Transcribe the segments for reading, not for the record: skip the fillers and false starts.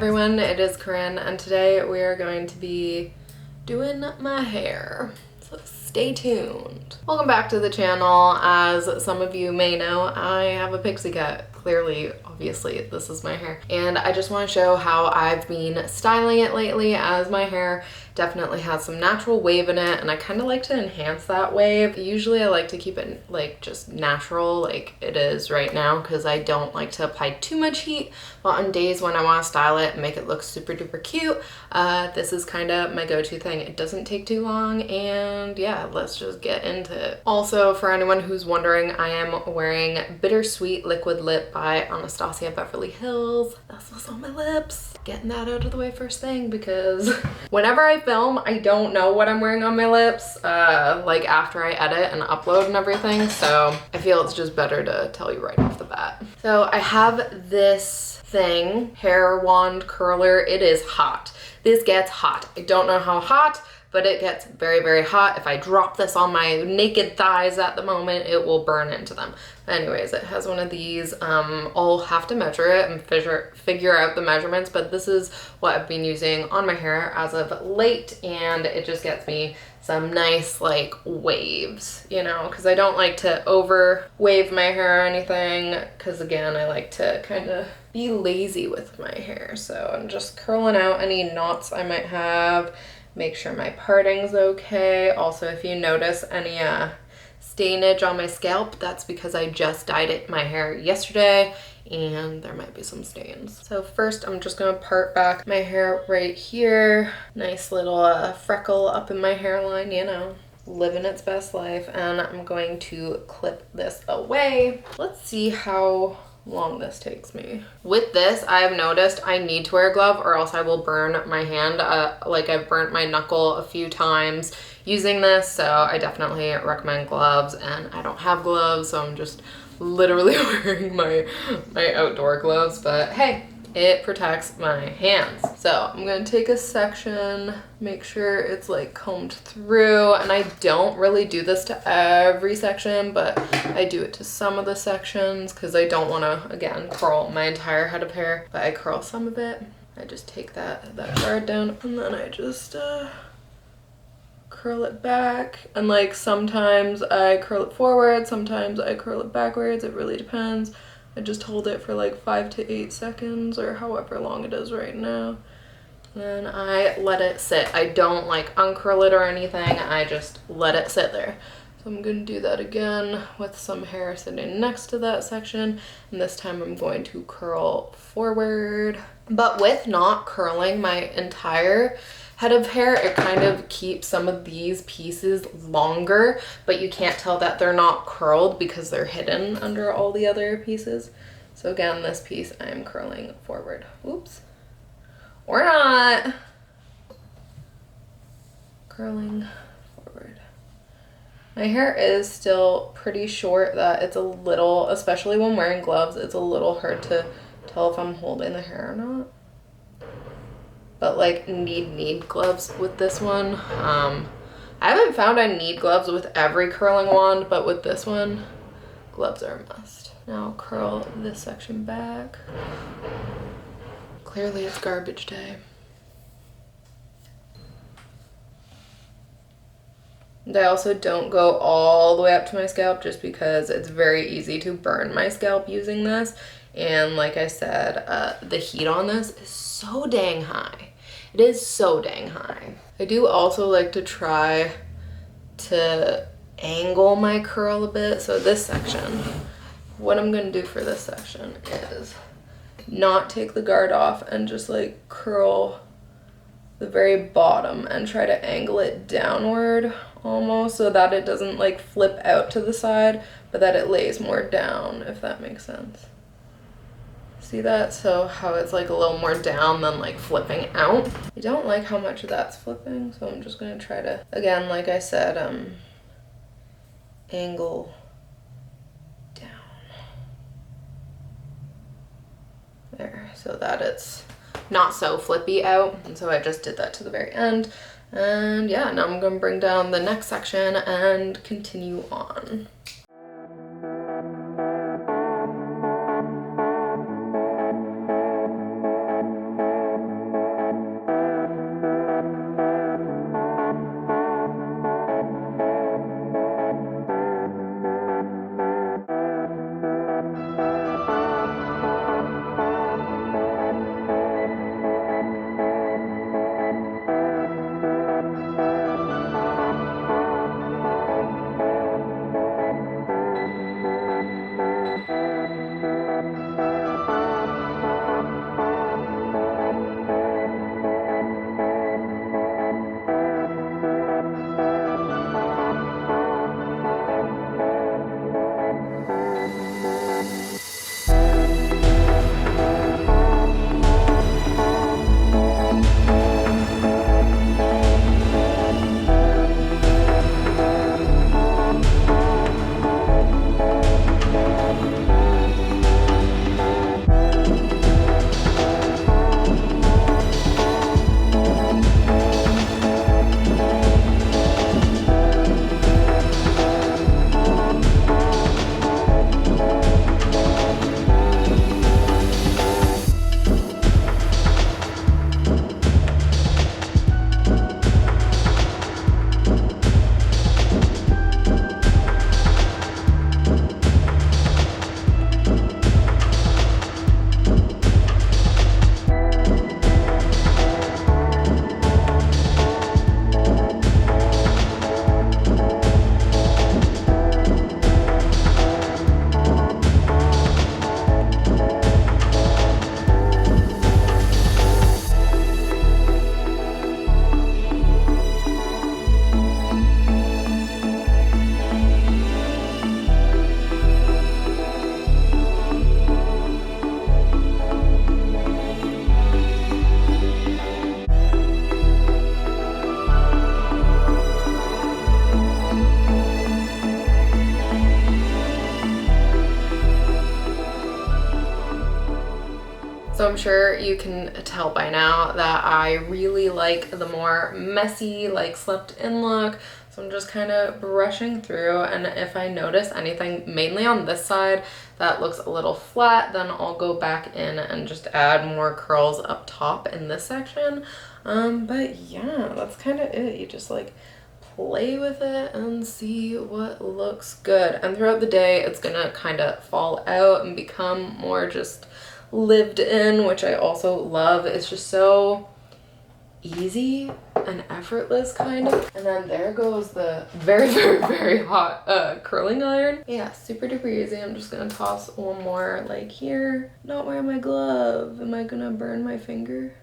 everyone, it is Korin, and today we are going to be doing my hair, so stay tuned. Welcome back to the channel. As some of you may know, I have a pixie cut. Clearly, obviously, this is my hair, and I just want to show how I've been styling it lately, as my hair definitely has some natural wave in it, and I kind of like to enhance that wave. Usually I like to keep it like just natural like it is right now, because I don't like to apply too much heat, but on days when I want to style it and make it look super duper cute, this is kind of my go-to thing. It doesn't take too long, and yeah, let's just get into it. Also, for anyone who's wondering, I am wearing Bittersweet Liquid Lip by Anastasia Beverly Hills. That's what's on my lips. Getting that out of the way first thing, because whenever I film, I don't know what I'm wearing on my lips, like after I edit and upload and everything, so I feel it's just better to tell you right off the bat. So I have this thing, hair wand curler. It is hot. This gets hot. I don't know how hot, but it gets very, very hot. If I drop this on my naked thighs at the moment, it will burn into them. But anyways, it has one of these. I'll have to measure it and figure out the measurements, but this is what I've been using on my hair as of late, and it just gets me some nice like waves, you know, because I don't like to over wave my hair or anything, because again, I like to kind of be lazy with my hair. So I'm just curling out any knots I might have, make sure my parting's okay. Also, if you notice any stainage on my scalp, that's because I just dyed my hair yesterday and there might be some stains. So first I'm just gonna part back my hair right here. Nice little freckle up in my hairline, you know, living its best life. And I'm going to clip this away. Let's see how long this takes me. With this, I have noticed I need to wear a glove or else I will burn my hand. Like I've burnt my knuckle a few times using this, so I definitely recommend gloves, and I don't have gloves, so I'm just literally wearing my outdoor gloves, but hey, it protects my hands. So I'm gonna take a section, make sure it's like combed through, and I don't really do this to every section, but I do it to some of the sections because I don't want to, again, curl my entire head of hair, but I curl some of it. I just take that guard down, and then I just curl it back, and like sometimes I curl it forward, sometimes I curl it backwards. It really depends. I just hold it for like 5 to 8 seconds or however long it is right now. Then I let it sit. I don't like uncurl it or anything. I just let it sit there. So I'm going to do that again with some hair sitting next to that section. And this time I'm going to curl forward. But with not curling my entire head of hair, it kind of keeps some of these pieces longer, but you can't tell that they're not curled because they're hidden under all the other pieces. So again, this piece I'm curling forward. Oops. Or not. Curling forward. My hair is still pretty short, that it's a little, especially when wearing gloves, it's a little hard to tell if I'm holding the hair or not. But like need gloves with this one. I haven't found I need gloves with every curling wand, but with this one, gloves are a must. Now curl this section back. Clearly it's garbage day. And I also don't go all the way up to my scalp just because it's very easy to burn my scalp using this. And like I said, the heat on this is so dang high. It is so dang high. I do also like to try to angle my curl a bit. So this section, what I'm gonna do for this section is not take the guard off and just like curl the very bottom and try to angle it downward almost, so that it doesn't like flip out to the side, but that it lays more down, if that makes sense. See that? So how it's like a little more down than like flipping out. I don't like how much that's flipping, so I'm just gonna try to, again, like I said, angle down. There, so that it's not so flippy out. And so I just did that to the very end. And yeah, now I'm gonna bring down the next section and continue on. I'm sure you can tell by now that I really like the more messy, like slept in look. So I'm just kind of brushing through, and if I notice anything, mainly on this side, that looks a little flat, then I'll go back in and just add more curls up top in this section. But yeah, that's kind of it. You just like play with it and see what looks good. And throughout the day, it's gonna kind of fall out and become more just lived in, which I also love. It's just so easy and effortless kind of. And then there goes the very hot curling iron. Yeah, super duper easy. I'm just gonna toss one more like here. Not wearing my glove. Am I gonna burn my finger?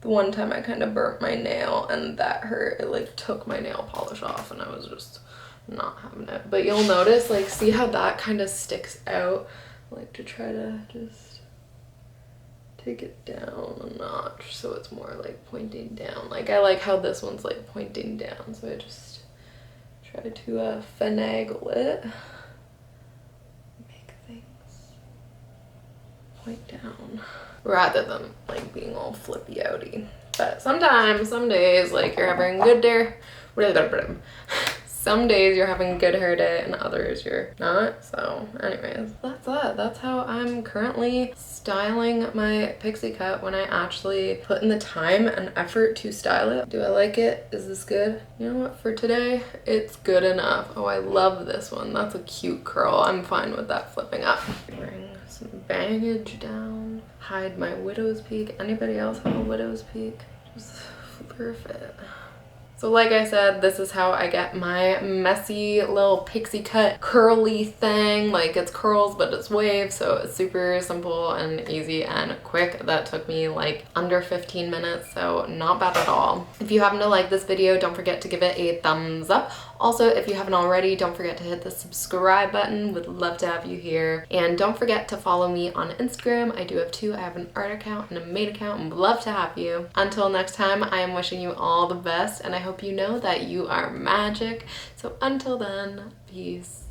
The one time I kind of burnt my nail and that hurt. It like took my nail polish off and I was just not having it. But you'll notice, like, see how that kind of sticks out? I like to try to just take it down a notch so it's more like pointing down. Like, I like how this one's like pointing down, so I just try to finagle it, make things point down rather than like being all flippy outy. But sometimes, some days, like, you're having a good day, some days you're having a good hair day and others you're not. So anyways, that's that. That's how I'm currently styling my pixie cut when I actually put in the time and effort to style it. Do I like it? Is this good? You know what, for today, it's good enough. Oh, I love this one. That's a cute curl. I'm fine with that flipping up. Bring some baggage down. Hide my widow's peak. Anybody else have a widow's peak? Just perfect. So like I said, this is how I get my messy little pixie cut curly thing. Like, it's curls, but it's waves, so it's super simple and easy and quick. That took me like under 15 minutes, so not bad at all. If you happen to like this video, don't forget to give it a thumbs up. Also, if you haven't already, don't forget to hit the subscribe button. Would love to have you here. And don't forget to follow me on Instagram. I do have two. I have an art account and a main account, and would love to have you. Until next time, I am wishing you all the best, and I hope you know that you are magic. So until then, peace.